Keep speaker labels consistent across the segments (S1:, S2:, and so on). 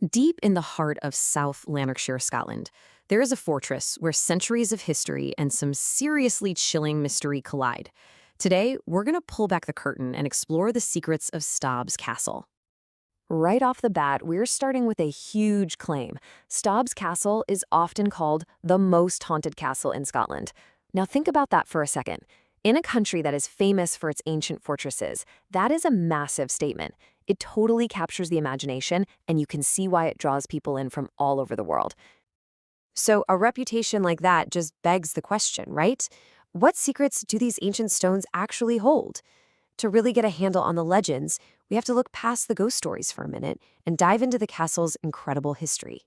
S1: Deep in the heart of South Lanarkshire, Scotland, there is a fortress where centuries of history and some seriously chilling mystery collide. Today, we're going to pull back the curtain and explore the secrets of Stobs Castle. Right off the bat, we're starting with a huge claim. Stobs Castle is often called the most haunted castle in Scotland. Now think about that for a second. In a country that is famous for its ancient fortresses, that is a massive statement. It totally captures the imagination, and you can see why it draws people in from all over the world. So a reputation like that just begs the question, right? What secrets do these ancient stones actually hold? To really get a handle on the legends, we have to look past the ghost stories for a minute and dive into the castle's incredible history.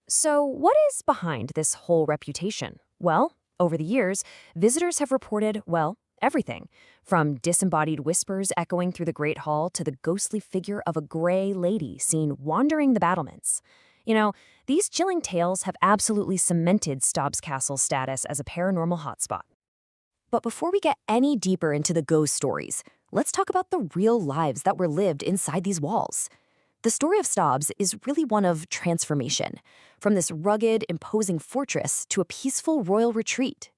S1: So, what is behind this whole reputation? Well, over the years, visitors have reported, well, everything from disembodied whispers echoing through the Great Hall to the ghostly figure of a gray lady seen wandering the battlements. You know, these chilling tales have absolutely cemented Stobs Castle's status as a paranormal hotspot. But before we get any deeper into the ghost stories, let's talk about the real lives that were lived inside these walls. The story of Stobs is really one of transformation, from this rugged, imposing fortress to a peaceful royal retreat.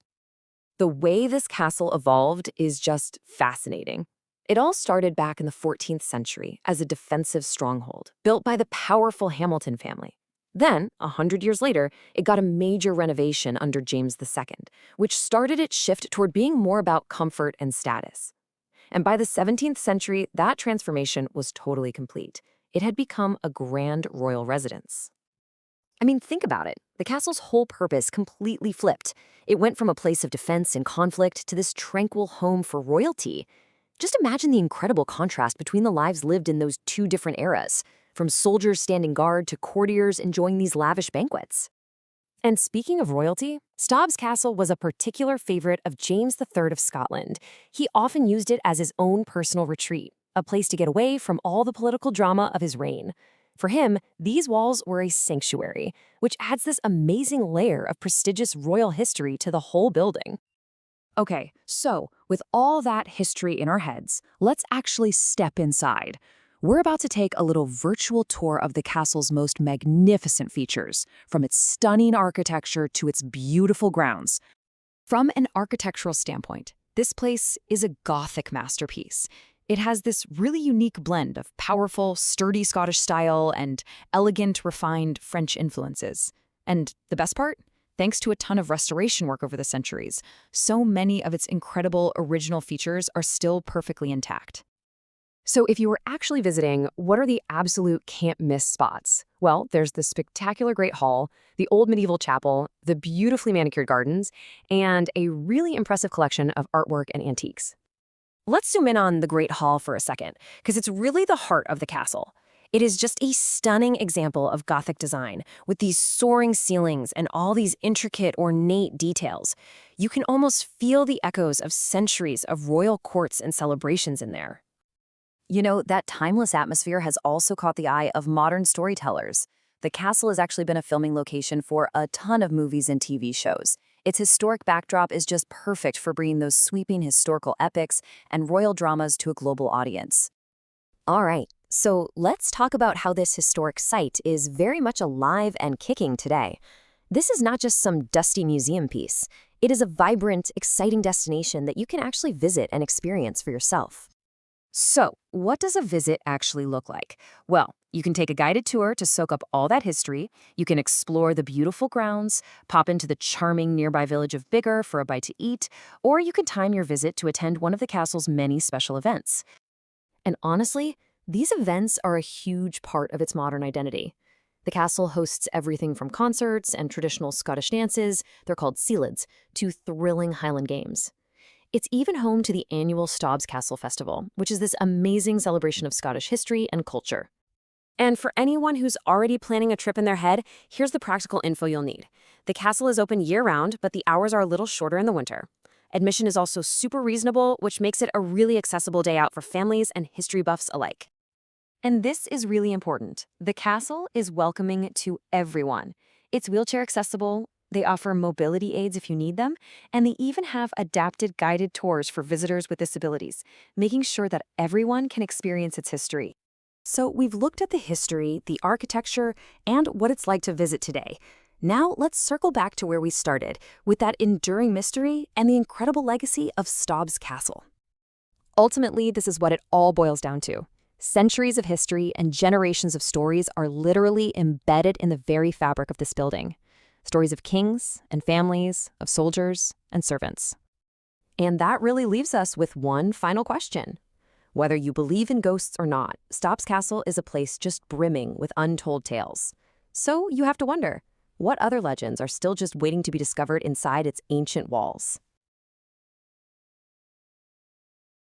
S1: The way this castle evolved is just fascinating. It all started back in the 14th century as a defensive stronghold built by the powerful Hamilton family. Then, 100 years later, it got a major renovation under James II, which started its shift toward being more about comfort and status. And by the 17th century, that transformation was totally complete. It had become a grand royal residence. I mean, think about it. The castle's whole purpose completely flipped. It went from a place of defense and conflict to this tranquil home for royalty. Just imagine the incredible contrast between the lives lived in those two different eras, from soldiers standing guard to courtiers enjoying these lavish banquets. And speaking of royalty, Stobs Castle was a particular favorite of James III of Scotland. He often used it as his own personal retreat, a place to get away from all the political drama of his reign. For him, these walls were a sanctuary, which adds this amazing layer of prestigious royal history to the whole building.
S2: Okay, so with all that history in our heads, let's actually step inside. We're about to take a little virtual tour of the castle's most magnificent features, from its stunning architecture to its beautiful grounds. From an architectural standpoint, this place is a Gothic masterpiece. It has this really unique blend of powerful, sturdy Scottish style and elegant, refined French influences. And the best part? Thanks to a ton of restoration work over the centuries, so many of its incredible original features are still perfectly intact. So if you were actually visiting, what are the absolute can't-miss spots? Well, there's the spectacular Great Hall, the old medieval chapel, the beautifully manicured gardens, and a really impressive collection of artwork and antiques. Let's zoom in on the Great Hall for a second, because it's really the heart of the castle. It is just a stunning example of Gothic design, with these soaring ceilings and all these intricate, ornate details. You can almost feel the echoes of centuries of royal courts and celebrations in there. You know, that timeless atmosphere has also caught the eye of modern storytellers. The castle has actually been a filming location for a ton of movies and TV shows. Its historic backdrop is just perfect for bringing those sweeping historical epics and royal dramas to a global audience. All right, so let's talk about how this historic site is very much alive and kicking today. This is not just some dusty museum piece. It is a vibrant, exciting destination that you can actually visit and experience for yourself. So, what does a visit actually look like? Well, you can take a guided tour to soak up all that history, you can explore the beautiful grounds, pop into the charming nearby village of Biggar for a bite to eat, or you can time your visit to attend one of the castle's many special events. And honestly, these events are a huge part of its modern identity. The castle hosts everything from concerts and traditional Scottish dances, they're called Sealids, to thrilling Highland games. It's even home to the annual Stobs Castle Festival, which is this amazing celebration of Scottish history and culture. And for anyone who's already planning a trip in their head, here's the practical info you'll need. The castle is open year-round, but the hours are a little shorter in the winter. Admission is also super reasonable, which makes it a really accessible day out for families and history buffs alike. And this is really important. The castle is welcoming to everyone. It's wheelchair accessible, they offer mobility aids if you need them, and they even have adapted guided tours for visitors with disabilities, making sure that everyone can experience its history. So we've looked at the history, the architecture, and what it's like to visit today. Now let's circle back to where we started, with that enduring mystery and the incredible legacy of Stobs Castle. Ultimately, this is what it all boils down to. Centuries of history and generations of stories are literally embedded in the very fabric of this building. Stories of kings and families, of soldiers and servants.
S1: And that really leaves us with one final question. Whether you believe in ghosts or not, Stobs Castle is a place just brimming with untold tales. So you have to wonder, what other legends are still just waiting to be discovered inside its ancient walls?